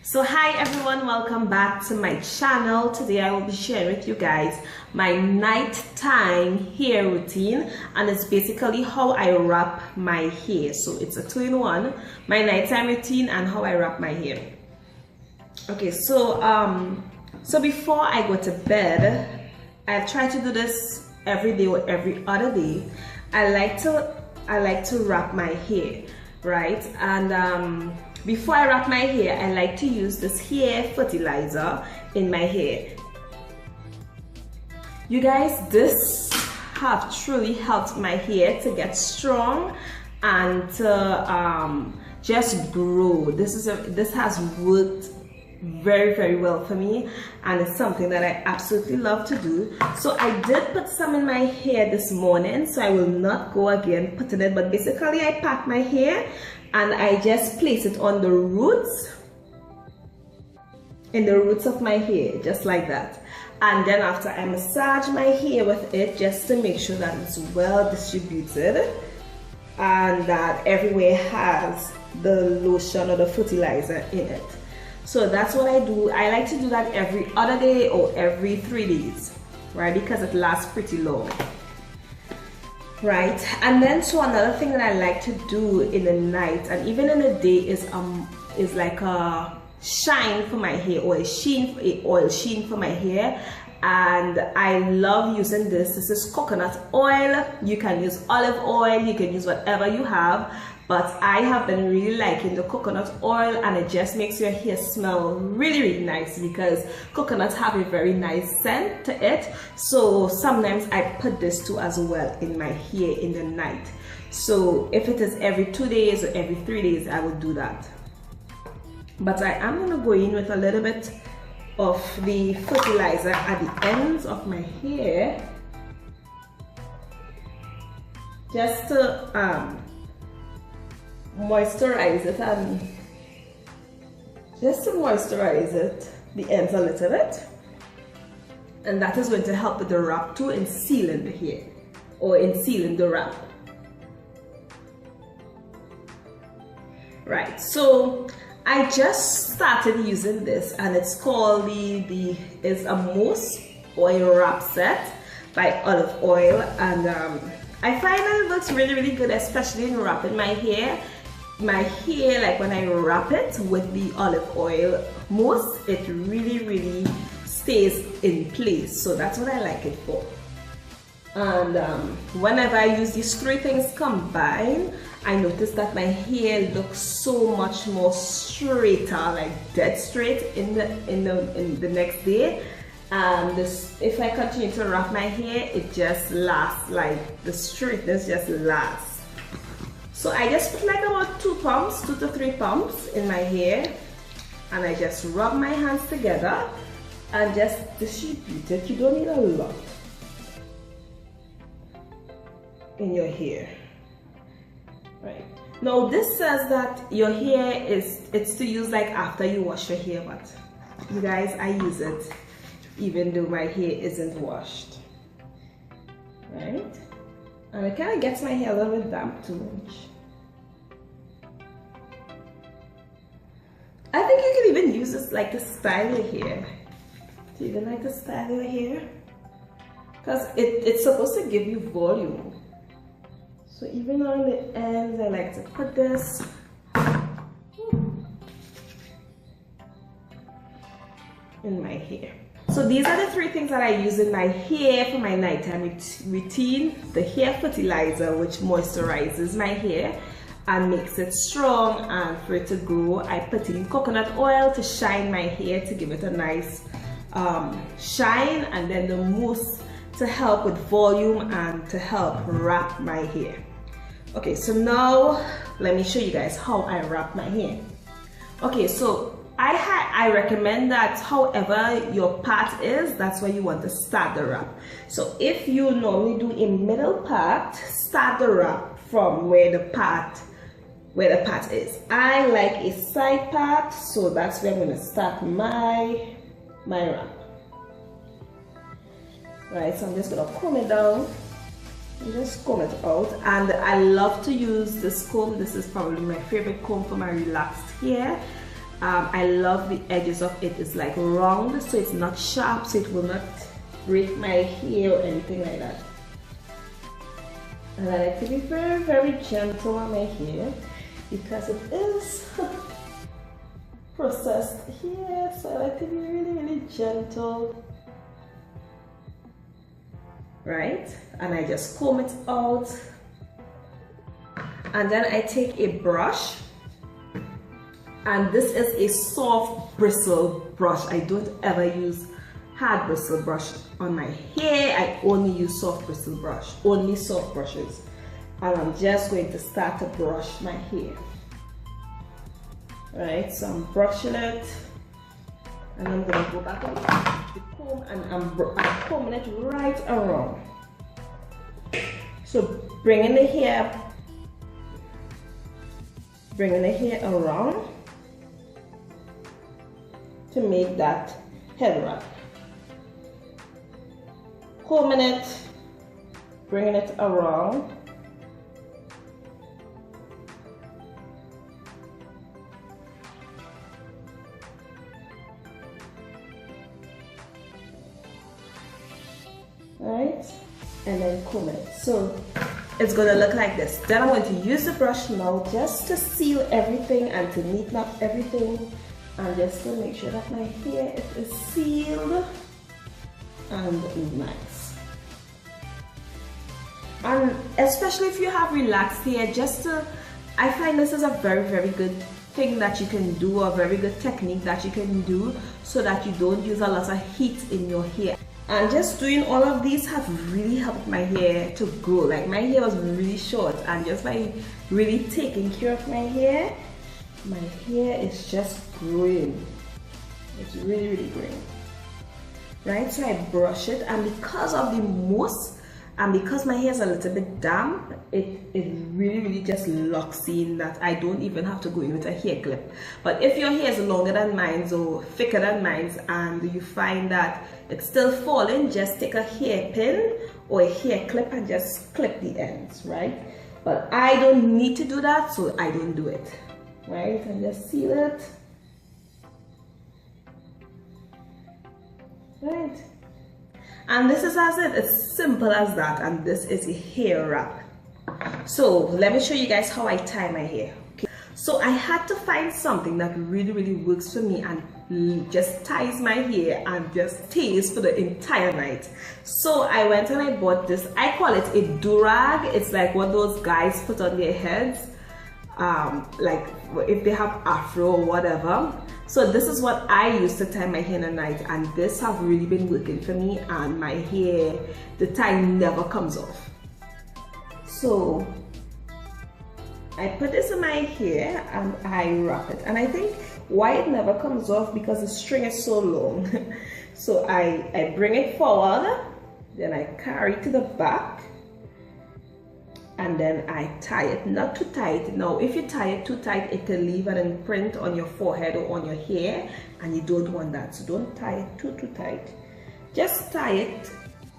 So hi everyone, welcome back to my channel. Today I will be sharing with you guys my nighttime hair routine, and it's basically how I wrap my hair. So it's a two-in-one, my nighttime routine and how I wrap my hair. Okay, so before I go to bed, I try to do this every day or every other day. I like to wrap my hair, right? And before I wrap my hair, I like to use this hair fertilizer in my hair. You guys, this have truly helped my hair to get strong and to just grow. This has worked very well for me, and it's something that I absolutely love to do. So I did put some in my hair this morning, so I will not go again putting it, but basically I pat my hair and I just place it on the roots, in the roots of my hair, just like that. And then after I massage my hair with it just to make sure that it's well distributed and that everywhere has the lotion or the fertilizer in it. So that's what I do. I like to do that every other day or every 3 days, right? Because it lasts pretty long. Right, and then so another thing that I like to do in the night and even in the day is like a shine for my hair, or a oil sheen for my hair. And I love using this. This is coconut oil. You can use olive oil, you can use whatever you have, but I have been really liking the coconut oil, and it just makes your hair smell really nice because coconuts have a very nice scent to it. So sometimes I put this too as well in my hair in the night. So if it is every 2 days or every 3 days, I will do that. But I am going to go in with a little bit of the fertilizer at the ends of my hair just to moisturize it, and just to moisturize it, the ends a little bit, and that is going to help with the wrap too, in sealing the hair or in sealing the wrap. Right, so I just started using this, and it's called it's a Mousse oil wrap set by Olive Oil, and I find that it looks really good, especially in wrapping my hair. My hair, like when I wrap it with the olive oil mousse, it really stays in place. So that's what I like it for. And whenever I use these three things combined, I notice that my hair looks so much more straighter, like dead straight in the next day. And if I continue to wrap my hair, it just lasts, like the straightness just lasts. So I just put like about 2 to 3 pumps in my hair, and I just rub my hands together and just distribute it. You don't need a lot in your hair. Right. Now this says that your hair it's to use like after you wash your hair, but you guys, I use it even though my hair isn't washed, right? And it kind of gets my hair a little bit damp too much. I think you can even use this like to style your hair. Do you even like to style your hair? Because it's supposed to give you volume. So even on the ends, I like to put this. In my hair. So these are the 3 things that I use in my hair for my nighttime routine. The hair fertilizer, which moisturizes my hair and makes it strong and for it to grow. I put in coconut oil to shine my hair, to give it a nice shine, and then the mousse to help with volume and to help wrap my hair. Okay, so now let me show you guys how I wrap my hair. Okay, so I recommend that however your part is, that's where you want to start the wrap. So if you normally do a middle part, start the wrap from where the part is. I like a side part, so that's where I'm going to start my wrap. Right, so I'm just going to comb it down and just comb it out. And I love to use this comb. This is probably my favorite comb for my relaxed hair. I love the edges of it. It's like round, so it's not sharp, so it will not break my hair or anything like that. And I like to be very, very gentle on my hair because it is processed hair, so I like to be really, really gentle. Right? And I just comb it out. And then I take a brush, and this is a soft bristle brush. I don't ever use hard bristle brush on my hair. I only use soft bristle brush, only soft brushes. And I'm just going to start to brush my hair. Right, so I'm brushing it, and I'm going to go back on the comb, and I'm combing it right around. So bringing the hair around to make that head wrap. Combing it, bringing it around. Right, and then comb it. So it's going to look like this. Then I'm going to use the brush now just to seal everything and to neaten up everything, and just to make sure that my hair is sealed and nice. And especially if you have relaxed hair, I find this is a very, very good thing that you can do, a very good technique that you can do, so that you don't use a lot of heat in your hair. And just doing all of these have really helped my hair to grow. Like, my hair was really short, and just by really taking care of my hair is just growing. It's really, really growing. Right, so I brush it, and because of the mousse and because my hair is a little bit damp, it really, really just locks in, that I don't even have to go in with a hair clip. But if your hair is longer than mine or thicker than mine, and you find that it's still falling, just take a hairpin or a hair clip and just clip the ends, right? But I don't need to do that, so I don't do it, right? And just seal it, right? And this is as it, it's simple as that, and this is a hair wrap. So let me show you guys how I tie my hair. Okay. So I had to find something that really, really works for me and just ties my hair and just stays for the entire night. So I went and I bought this, I call it a do-rag. It's like what those guys put on their heads, like if they have afro or whatever. So this is what I use to tie my hair at night, and this have really been working for me, and my hair, the tie never comes off. So I put this in my hair and I wrap it, and I think why it never comes off, because the string is so long. So I bring it forward, then I carry it to the back, and then I tie it, not too tight. Now if you tie it too tight, it can leave an imprint on your forehead or on your hair, and you don't want that. So don't tie it too tight. Just tie it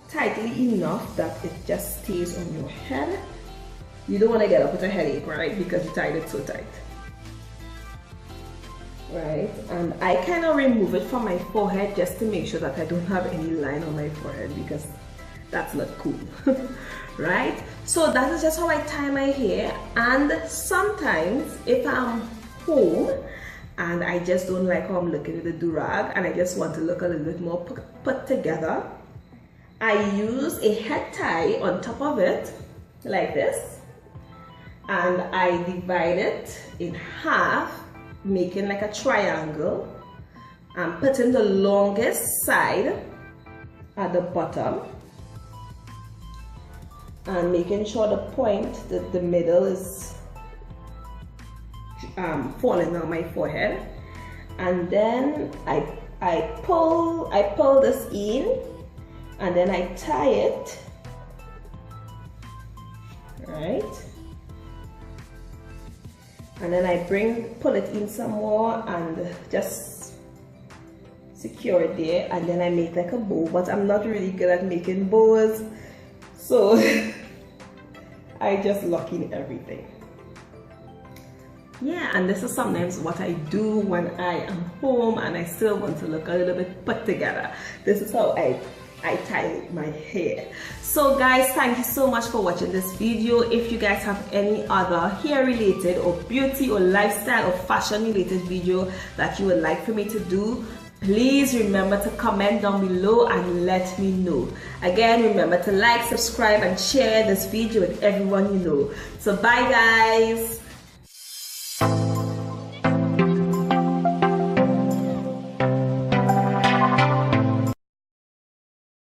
tightly enough that it just stays on your head. You don't want to get up with a headache, right, because you tied it so tight. Right, and I kind of remove it from my forehead just to make sure that I don't have any line on my forehead, because that's not cool. Right, so that is just how I tie my hair. And sometimes if I'm home and I just don't like how I'm looking with the do-rag, and I just want to look a little bit more put together, I use a head tie on top of it like this, and I divide it in half, making like a triangle, and putting the longest side at the bottom, and making sure the point, the middle is falling on my forehead. And then I pull this in, and then I tie it, right? And then I pull it in some more and just secure it there, and then I make like a bow, but I'm not really good at making bows, so I just lock in everything. yeah, and this is sometimes what I do when I am home and I still want to look a little bit put together. This is how I tie my hair. So guys, thank you so much for watching this video. If you guys have any other hair related or beauty or lifestyle or fashion related video that you would like for me to do, please remember to comment down below and let me know. Again, remember to like, subscribe and share this video with everyone you know. So bye guys.